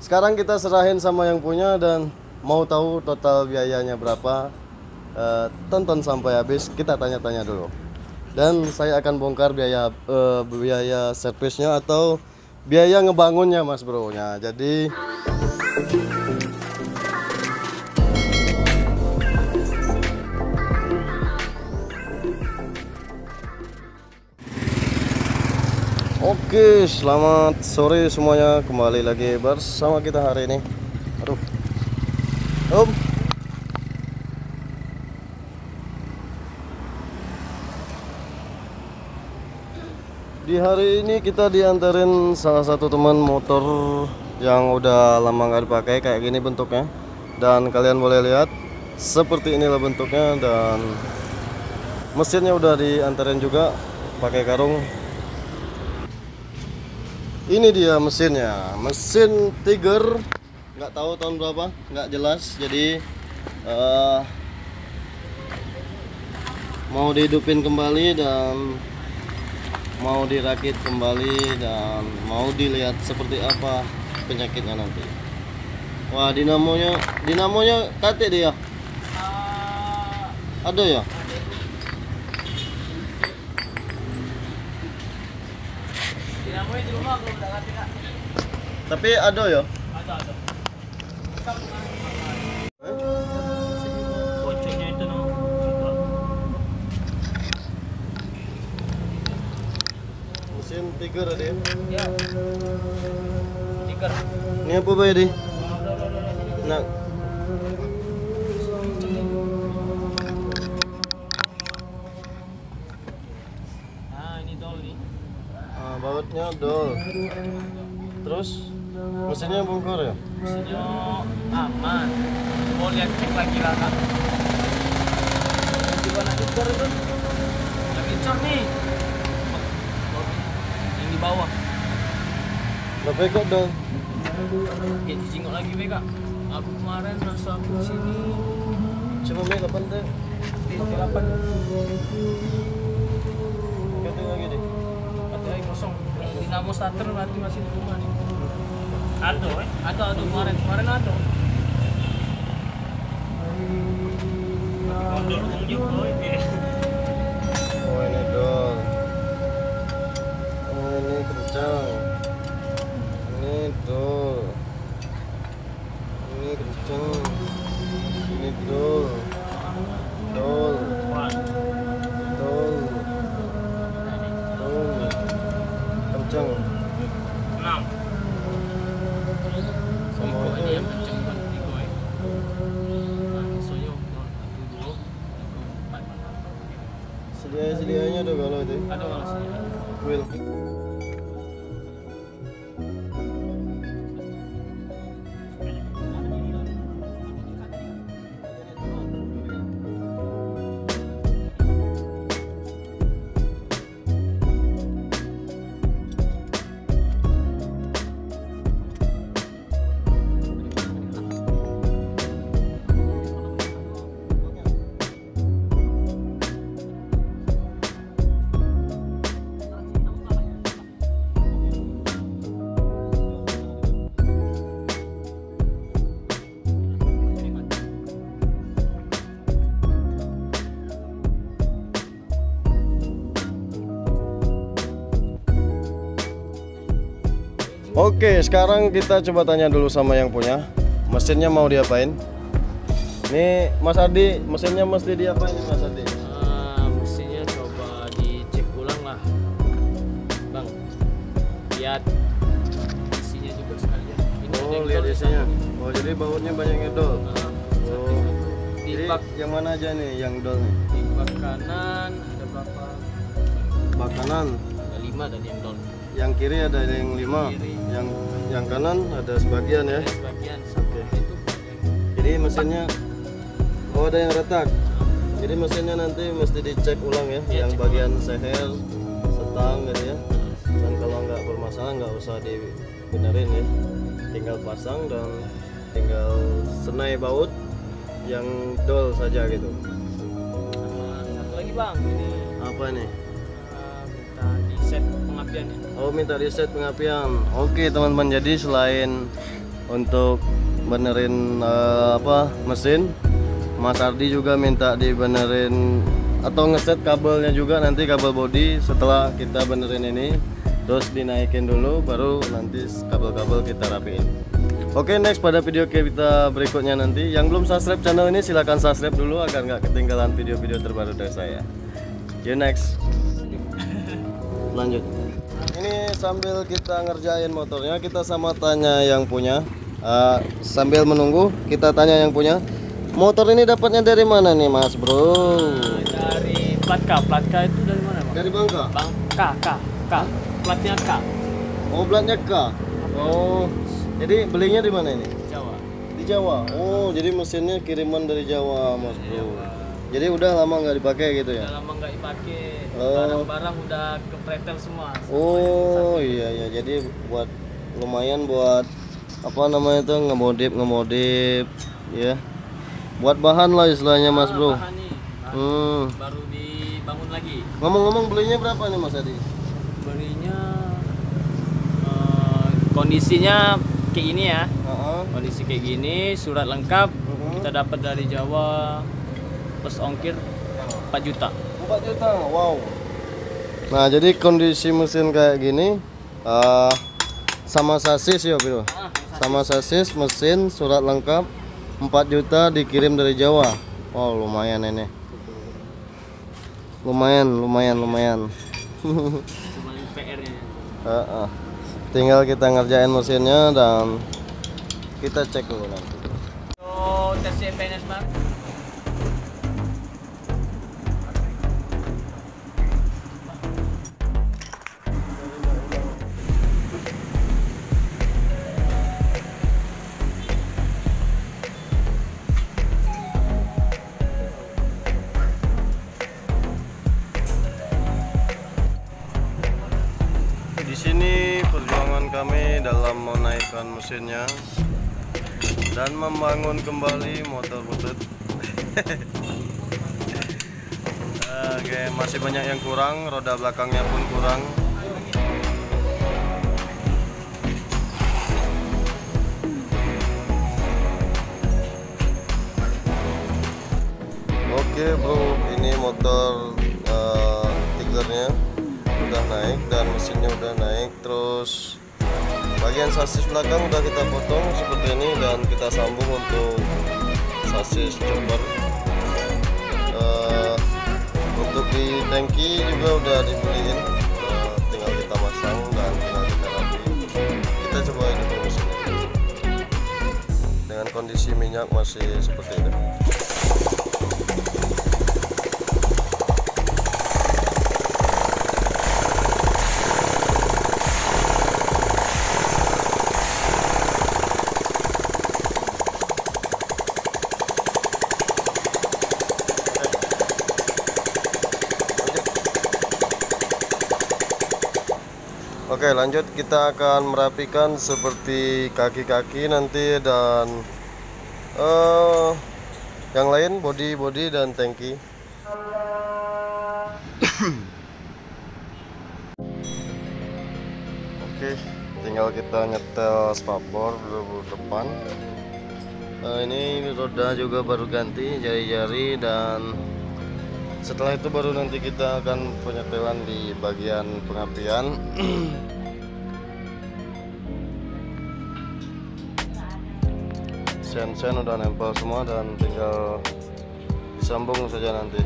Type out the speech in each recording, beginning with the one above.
Sekarang kita serahin sama yang punya dan mau tahu total biayanya berapa. Tonton sampai habis, kita tanya-tanya dulu. Dan saya akan bongkar biaya servisnya atau biaya ngebangunnya Mas Bro. Nah, jadi oke, selamat sore semuanya. Kembali lagi bersama kita hari ini. Aduh. Om. Di hari ini kita diantarin salah satu teman motor yang udah lama nggak dipakai, kayak gini bentuknya. Dan kalian boleh lihat seperti inilah bentuknya, dan mesinnya udah diantarin juga pakai karung. Ini dia mesinnya, mesin Tiger, nggak tahu tahun berapa, nggak jelas. Jadi mau dihidupin kembali dan mau dirakit kembali dan mau dilihat seperti apa penyakitnya nanti. Wah, dinamonya kate dia. Ada ya? Dinamonya di rumah belum udah ganti Kak. Tapi ada ya? Ada. Bocornya itu no. Mesin Tiger ada ya? Ya. Tiker. Ini apa bay di? Nah, Nah, ini dol nih. bautnya dol. Terus mesinnya bongkar ya? Mesinnya aman. Mau lihat cek lagi lah Kak. Di mana dicor itu? Lagi dicor nih. Yang di bawah. Berapa ekor dol? Oke, disingok lagi be Kak. Aku kemarin rasa aku sini Coba bay kapan teh? di 8. Ganti lagi deh. Baterai kosong. Dinamo starter berarti masih di rumah nih. Ada kemarin ada. Mundur juga ini. Oh ini dol. Oh ini kencang. Ini dol. Ini kencang. Ini dol. Dol. Dol. Dol. Kencang. 6. Sama Ini itu. yang kenceng bukan tiga. Nah, soalnya 1 2 4. Sedianya ada kalau itu. Ada malasnya. Wheel. Oke, sekarang kita coba tanya dulu sama yang punya. Mesinnya mau diapain? Nih, Mas Ardi, mesinnya mesti diapain Mas Ardi? Mesinnya coba dicek ulang lah, Bang. Lihat isinya juga sekalian. Ini ada Oh, yang lihat dol di isinya. sana. Oh, jadi bautnya banyak ngedol. Oh. Di Jadi bak yang mana aja nih yang dol nih? di bak kanan ada berapa? Bak kanan. Ada 5 tadi yang dol. Yang kiri ada yang 5. Kiri. Yang kanan ada sebagian ya. Ada sebagian. Oke. Itu Jadi mesinnya ada yang retak. Jadi mesinnya nanti mesti dicek ulang ya, Iya, yang cek bagian seher, setang gitu ya. Dan kalau nggak bermasalah nggak usah dibenerin ya. Tinggal pasang dan tinggal senai baut yang dol saja gitu. sama satu lagi Bang, ini Apa nih? minta di set pengapiannya. Oh, minta di set pengapian. Oke teman-teman, jadi selain untuk benerin mesin. Mas Ardi juga minta dibenerin atau ngeset kabelnya juga, nanti kabel bodi setelah kita benerin ini terus dinaikin dulu, baru nanti kabel-kabel kita rapiin. Oke, next pada video kita berikutnya nanti. Yang belum subscribe channel ini silahkan subscribe dulu agar nggak ketinggalan video-video terbaru dari saya. See you next. Lanjut. Ini sambil kita ngerjain motornya, kita sama tanya yang punya. Sambil menunggu kita tanya yang punya. Motor ini dapatnya dari mana nih Mas Bro? Dari Platka itu dari mana Bang? Dari Bangka? K. Platnya K. Oh, platnya K. Oh, jadi belinya di mana ini? Jawa. Di Jawa. Oh, jadi mesinnya kiriman dari Jawa Mas Bro. Jadi udah lama nggak dipakai gitu ya? Udah lama nggak dipakai. Oh. Barang-barang udah ke pretel semua. Oh iya, jadi buat lumayan buat apa namanya itu ngemodif ya. Buat bahan lah istilahnya Mas Bro. Bahan nih. Baru dibangun lagi. Ngomong-ngomong belinya berapa nih Mas Adi? Belinya kondisinya kayak gini ya. Kondisi kayak gini, surat lengkap kita dapat dari Jawa plus ongkir 4 juta. 4 juta, wow. Nah, jadi kondisi mesin kayak gini sama sasis ya bro. Sama sasis, mesin, surat lengkap 4 juta dikirim dari Jawa. Wow, lumayan ini. Lumayan. Cuman PR-nya. Tinggal kita ngerjain mesinnya dan kita cek dulu nanti. Oh, tes CPNS Bang. Di sini perjuangan kami dalam menaikkan mesinnya dan membangun kembali motor butut. Oke, masih banyak yang kurang, roda belakangnya pun kurang. Oke bro, ini motor tigernya udah naik dan mesinnya udah naik, terus bagian sasis belakang udah kita potong seperti ini dan kita sambung untuk sasis chopper. Untuk di tangki juga udah dibeliin, tinggal kita pasang dan tinggal kita rapi. Kita coba hidup mesinnya dengan kondisi minyak masih seperti ini. Oke, lanjut kita akan merapikan seperti kaki-kaki nanti dan yang lain, bodi dan tangki. Oke, tinggal kita nyetel spakbor depan. Ini roda juga baru ganti jari-jari dan setelah itu baru nanti kita akan penyetelan di bagian pengapian. Sen udah nempel semua dan tinggal disambung saja nanti.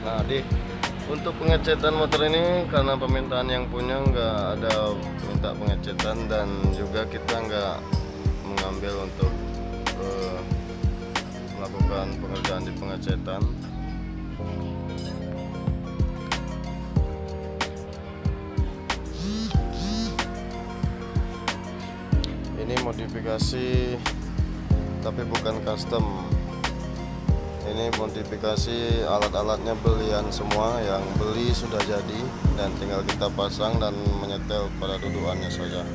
Nah, untuk pengecetan motor ini karena permintaan yang punya nggak ada minta pengecetan dan juga kita nggak mengambil untuk melakukan pengerjaan di pengecetan. Ini modifikasi tapi bukan custom. Ini modifikasi, alat-alatnya belian semua, yang beli sudah jadi dan tinggal kita pasang dan menyetel pada dudukannya saja.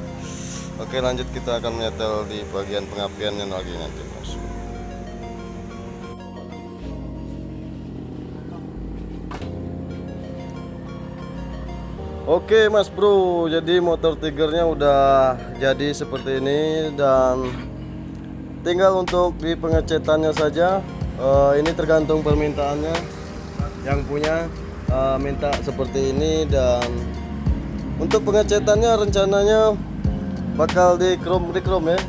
Oke, lanjut kita akan menyetel di bagian pengapiannya lagi nanti Mas. Oke Mas Bro, jadi motor Tigernya udah jadi seperti ini dan tinggal untuk di pengecatannya saja. Ini tergantung permintaannya. Yang punya minta seperti ini, dan untuk pengecatannya rencananya bakal di chrome ya.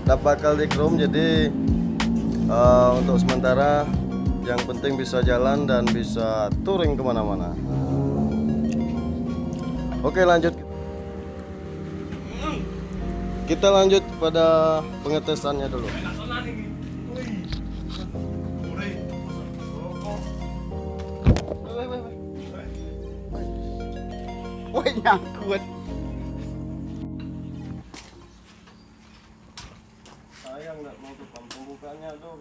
Bakal di chrome, jadi untuk sementara yang penting bisa jalan dan bisa touring kemana-mana. Oke, lanjut. Kita lanjut pada pengetesannya dulu. Woi, nyangkut. Sayang nggak mau ke pembukanya dong.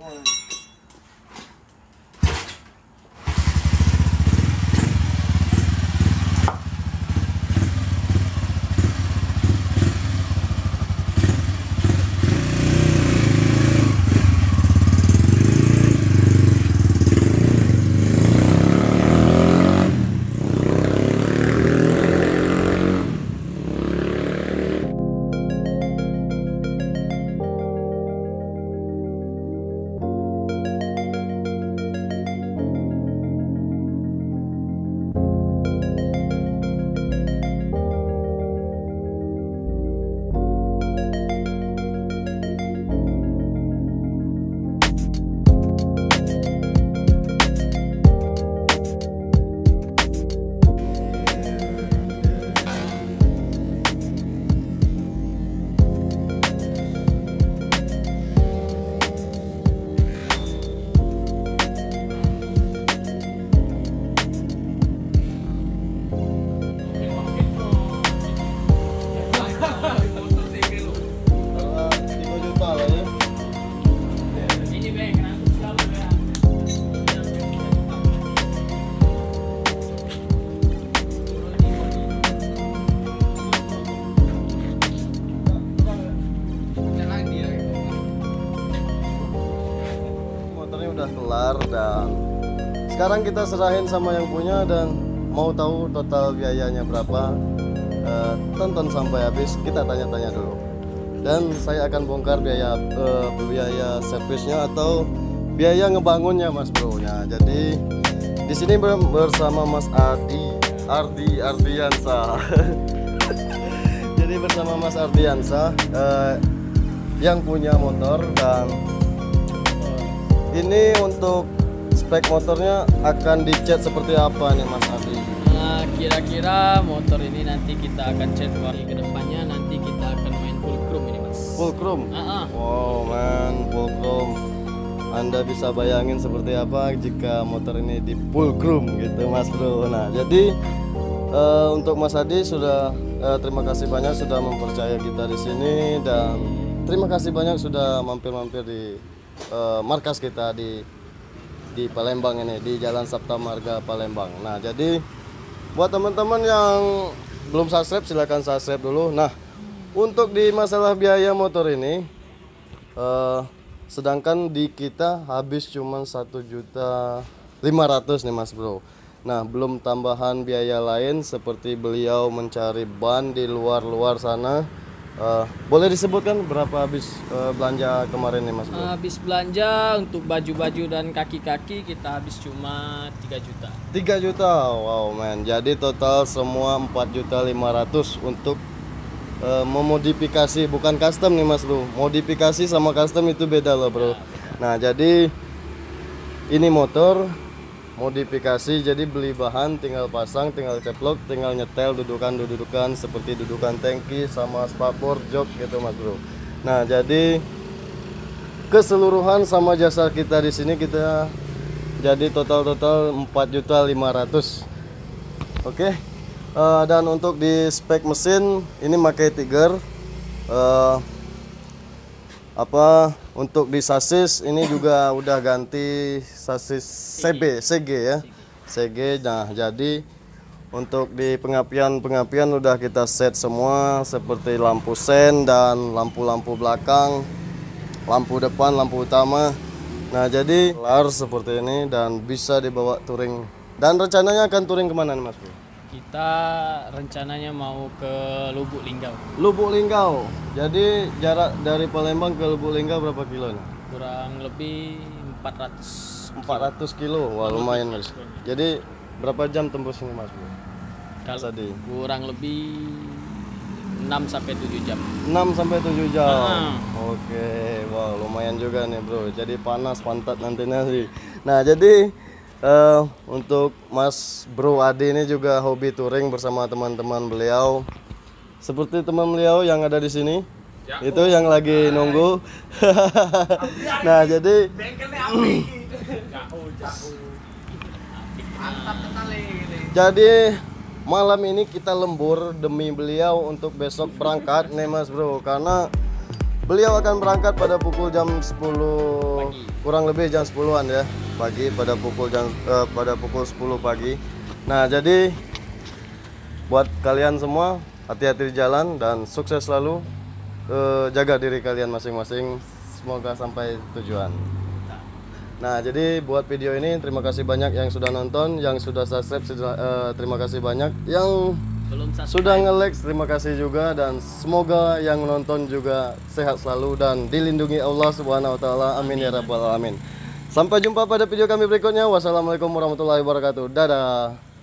Udah kelar dan sekarang kita serahin sama yang punya, dan mau tahu total biayanya berapa, tonton sampai habis, kita tanya-tanya dulu dan saya akan bongkar biaya servisnya atau biaya ngebangunnya Mas Bro. Nah, jadi di sini bersama Mas Ardiansa. Jadi bersama Mas Ardiansa yang punya motor, dan ini untuk spek motornya akan dicat seperti apa nih Mas Ardi? Nah, kira-kira motor ini nanti kita akan cat ke depannya, nanti kita akan main full chrome ini Mas. Full chrome? Ah. Wow man, full chrome. Anda bisa bayangin seperti apa jika motor ini di full chrome gitu Mas Bro. Nah, jadi untuk Mas Adi sudah terima kasih banyak sudah mempercaya kita di sini, dan terima kasih banyak sudah mampir-mampir di markas kita di Palembang ini, di Jalan Sabta Marga Palembang. Nah, jadi buat teman-teman yang belum subscribe silahkan subscribe dulu. Nah, untuk di masalah biaya motor ini sedangkan di kita habis cuma 1.500.000 nih Mas Bro. Nah, belum tambahan biaya lain seperti beliau mencari ban di luar sana. Boleh disebutkan berapa habis belanja kemarin nih Mas Bro? Habis belanja untuk baju-baju dan kaki-kaki kita habis cuma 3 juta. 3 juta, wow man. Jadi total semua 4.500.000 untuk memodifikasi, bukan custom nih Mas Bro. Modifikasi sama custom itu beda loh Bro. Nah, jadi ini motor modifikasi, jadi beli bahan tinggal pasang, tinggal ceplok, tinggal nyetel dudukan seperti dudukan tangki sama spakbor jok gitu Mas Bro. Nah, jadi keseluruhan sama jasa kita di sini kita jadi total 4.500.000. Oke. Dan untuk di spek mesin ini pakai Tiger. Untuk di sasis ini juga udah ganti sasis CG ya, CG. Nah, jadi untuk di pengapian udah kita set semua seperti lampu sen dan lampu-lampu belakang, lampu depan, lampu utama. Nah, jadi kelar seperti ini dan bisa dibawa touring. Dan rencananya akan touring kemana nih Mas Bro? Kita rencananya mau ke Lubuk Linggau. Lubuk Linggau. Jadi jarak dari Palembang ke Lubuk Linggau berapa kilo nih? Kurang lebih 400. 400 kilo. Wah, lumayan Mas. Jadi berapa jam tembus ini Mas? Kalau Tadi kurang lebih 6 sampai 7 jam. 6 sampai 7 jam. Ah. Oke, wah lumayan juga nih bro. Jadi panas pantat nantinya sih. Nah jadi untuk Mas Bro Adi ini juga hobi touring bersama teman-teman beliau. Seperti teman beliau yang ada di sini, itu yang lagi nunggu. Nah jadi jadi malam ini kita lembur demi beliau untuk besok berangkat nih Mas Bro, karena beliau akan berangkat pada pukul jam 10 Pagi. kurang lebih jam 10-an ya pagi, pada pukul 10 pagi. Nah jadi buat kalian semua hati-hati di jalan dan sukses selalu. Jaga diri kalian masing-masing, semoga sampai tujuan. Nah jadi buat video ini terima kasih banyak yang sudah nonton, yang sudah subscribe terima kasih banyak, yang Belum subscribe. sudah nge-like terima kasih juga, dan semoga yang nonton juga sehat selalu dan dilindungi Allah Subhanahu wa taala. Amin ya rabbal alamin. Sampai jumpa pada video kami berikutnya. Wassalamualaikum warahmatullahi wabarakatuh. Dadah.